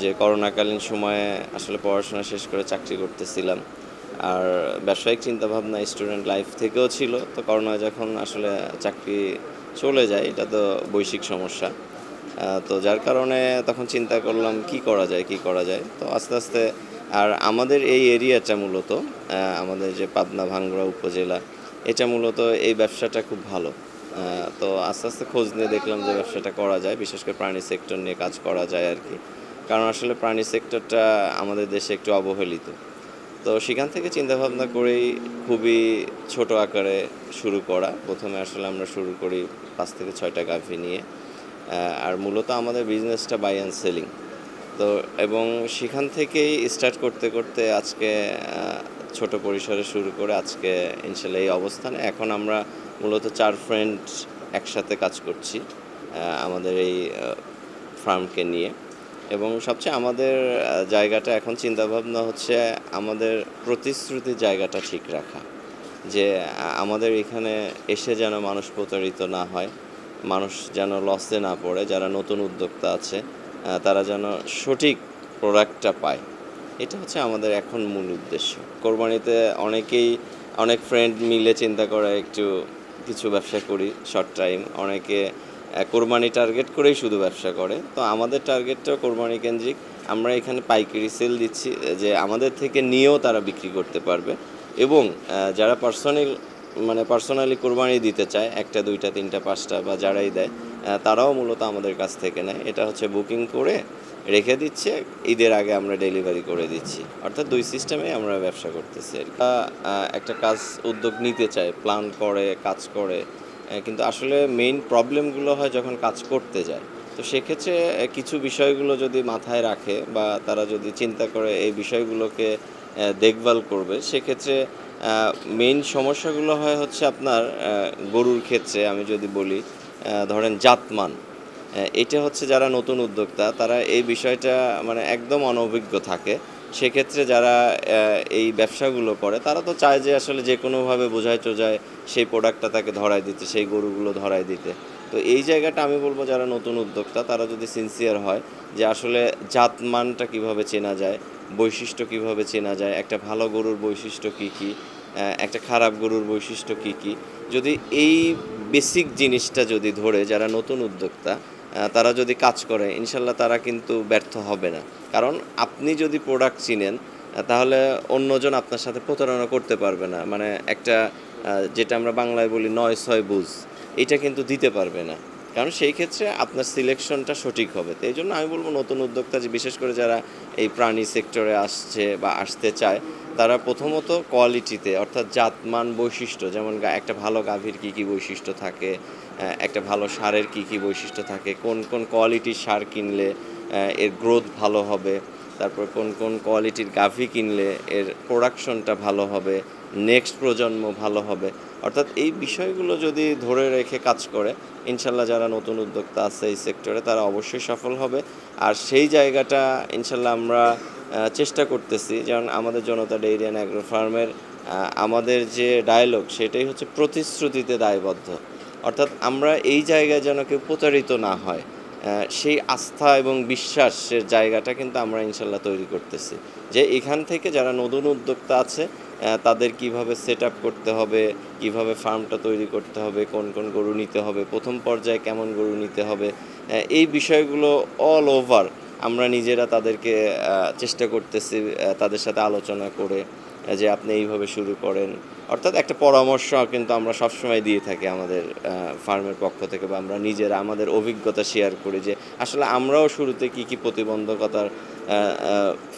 যে করোনাকালীন সময়ে আসলে পড়াশোনা শেষ করে চাকরি করতেছিলাম। আর ব্যবসায়িক চিন্তাভাবনা স্টুডেন্ট লাইফ থেকেও ছিল। তো করোনায় যখন আসলে চাকরি চলে যায়, এটা তো বৈশ্বিক সমস্যা। তো যার কারণে তখন চিন্তা করলাম কি করা যায়, কি করা যায়? তো আস্তে, আস্তে আর আমাদের এই এরিয়াটা মূলত আমাদের যে পাবনা ভাঙ্গুড়া উপজেলা, এটা মূলত এই ব্যবসাটা খুব ভালো। তো আস্তে, আস্তে খোঁজ নিয়ে দেখলাম যে ব্যবসাটা করা যায়। বিশেষ করে প্রাণী সেক্টর নিয়ে কাজ করা যায় আরকি। কারণ আসলে প্রাণী সেক্টরটা আমাদের দেশে একটু অবহেলিত। তো সেখান থেকে চিন্তাভাবনা করেই খুবই ছোট আকারে শুরু করা। ১ম এ আসলে আমরা শুরু করি ৫ থেকে ৬ টা গাভী নিয়ে। আর মূলত আমাদের বিজনেসটা বাই অ্যান্ড সেলিং। তো এবং সেখান থেকেই স্টার্ট করতে, করতে আজকে ছোট পরিসরে শুরু করে আজকে ইনশাআল্লাহ এই অবস্থানে। এখন আমরা মূলত ৪ ফ্রেন্ড একসাথে কাজ করছি আমাদের এই ফার্মকে নিয়ে। এবং সবচেয়ে আমাদের জায়গাটা এখন চিন্তাভাবনা হচ্ছে আমাদের প্রতিশ্রুতির জায়গাটা ঠিক রাখা। যে আমাদের এখানে এসে যেন মানুষ প্রতারিত না হয়, মানুষ যেন লসে না পড়ে, যারা নতুন উদ্যোক্তা আছে তারা যেন সঠিক প্রোডাক্টটা পায়। এটা হচ্ছে আমাদের এখন মূল উদ্দেশ্য। কোরবানিতে অনেক ফ্রেন্ড মিলে চিন্তা করে একটু কিছু ব্যবসা করি শর্ট টাইম। অনেকে কোরবানি টার্গেট করেই শুধু ব্যবসা করে। তো আমাদের টার্গেটটাও কোরবানি কেন্দ্রিক। আমরা এখানে পাইকারি সেল দিচ্ছি যে আমাদের থেকে নিয়েও তারা বিক্রি করতে পারবে এবং যারা পার্সোনালি কোরবানি দিতে চায় ১টা, ২টা, ৩টা, ৫টা বা যারাই দেয় তারাও মূলত আমাদের কাছ থেকে নেয়। এটা হচ্ছে বুকিং করে রেখে দিচ্ছে, ঈদের আগে আমরা ডেলিভারি করে দিচ্ছি। অর্থাৎ ২ সিস্টেমে আমরা ব্যবসা করতেছি আরকি। একটা উদ্যোগ নিতে চায়, প্ল্যান করে, কাজ করে। কিন্তু আসলে মেইন প্রবলেমগুলো হয় যখন কাজ করতে যায়। তো সেক্ষেত্রে কিছু বিষয়গুলো যদি মাথায় রাখে বা তারা যদি চিন্তা করে এই বিষয়গুলোকে দেখভাল করবে, সেক্ষেত্রে মেইন সমস্যাগুলো হয় হচ্ছে আপনার গরুর ক্ষেত্রে আমি যদি বলি ধরেন জাতমান। এটা হচ্ছে যারা নতুন উদ্যোক্তা তারা এই বিষয়টা একদম অনভিজ্ঞ থাকে। সেক্ষেত্রে যারা এই ব্যবসাগুলো করে তারা তো চায় যে আসলে যেকোনোভাবে বোঝায়-টোঝায় সেই প্রোডাক্টটা তাকে ধরায় দিতে, সেই গরুগুলো ধরায় দিতে। তো এই জায়গাটা আমি বলব যারা নতুন উদ্যোক্তা তারা যদি সিনসিয়ার হয় যে আসলে জাতমানটা কীভাবে চেনা যায়, বৈশিষ্ট্য কীভাবে চেনা যায়, একটা ভালো গরুর বৈশিষ্ট্য কী, কী, একটা খারাপ গরুর বৈশিষ্ট্য কী, কী। যদি এই বেসিক জিনিসটা যদি ধরে যারা নতুন উদ্যোক্তা তারা যদি কাজ করে ইনশাল্লাহ তারা কিন্তু ব্যর্থ হবে না। কারণ আপনি যদি প্রোডাক্ট চিনেন তাহলে অন্যজন আপনার সাথে প্রতারণা করতে পারবে না। একটা যেটা আমরা বাংলায় বলি ৯-৬ বুঝ, এটা কিন্তু দিতে পারবে না। কারণ সেই ক্ষেত্রে আপনার সিলেকশনটা সঠিক হবে। তো এইজন্য আমি বলব নতুন উদ্যোক্তা যে বিশেষ করে যারা এই প্রাণী সেক্টরে আসছে বা আসতে চায় তারা প্রথমত কোয়ালিটিতে অর্থাৎ জাতমান বৈশিষ্ট্য যেমন একটা ভালো গাভীর কী, কী বৈশিষ্ট্য থাকে, একটা ভালো ষাঁড়ের কী, কী বৈশিষ্ট্য থাকে, কোন, কোন কোয়ালিটির ষাঁড় কিনলে এর গ্রোথ ভালো হবে, তারপর কোন, কোন কোয়ালিটির গাভী কিনলে এর প্রোডাকশনটা ভালো হবে, নেক্সট প্রজন্ম ভালো হবে। অর্থাৎ এই বিষয়গুলো যদি ধরে রেখে কাজ করে ইনশাল্লাহ যারা নতুন উদ্যোক্তা আছে এই সেক্টরে তারা অবশ্যই সফল হবে। আর সেই জায়গাটা ইনশাল্লাহ আমরা চেষ্টা করতেছি। যেমন আমাদের জনতা ডেইরি অ্যান্ড অ্যাগ্রো ফার্মের আমাদের যে ডায়ালগ সেটাই হচ্ছে প্রতিশ্রুতিতে দায়বদ্ধ। অর্থাৎ আমরা এই জায়গায় যেন কেউ প্রতারিত না হয়, সেই আস্থা এবং বিশ্বাসের জায়গাটা কিন্তু আমরা ইনশাল্লাহ তৈরি করতেছি। যে এখান থেকে যারা নতুন উদ্যোক্তা আছে তাদের কিভাবে সেট আপ করতে হবে, কিভাবে ফার্মটা তৈরি করতে হবে, কোন, কোন গরু নিতে হবে, প্রথম পর্যায়ে কেমন গরু নিতে হবে, এই বিষয়গুলো অল ওভার আমরা নিজেরা তাদেরকে চেষ্টা করতেছি তাদের সাথে আলোচনা করে যে আপনি এইভাবে শুরু করেন। অর্থাৎ একটা পরামর্শ কিন্তু আমরা সবসময় দিয়ে থাকি আমাদের ফার্মের পক্ষ থেকে বা আমরা নিজেরা আমাদের অভিজ্ঞতা শেয়ার করি যে আসলে আমরাও শুরুতে কী, কী প্রতিবন্ধকতার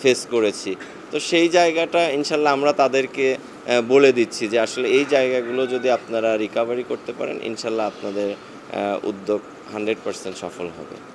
ফেস করেছি। তো সেই জায়গাটা ইনশাল্লাহ আমরা তাদেরকে বলে দিচ্ছি যে আসলে এই জায়গাগুলো যদি আপনারা রিকভারি করতে পারেন ইনশাল্লাহ আপনাদের উদ্যোগ 100% সফল হবে।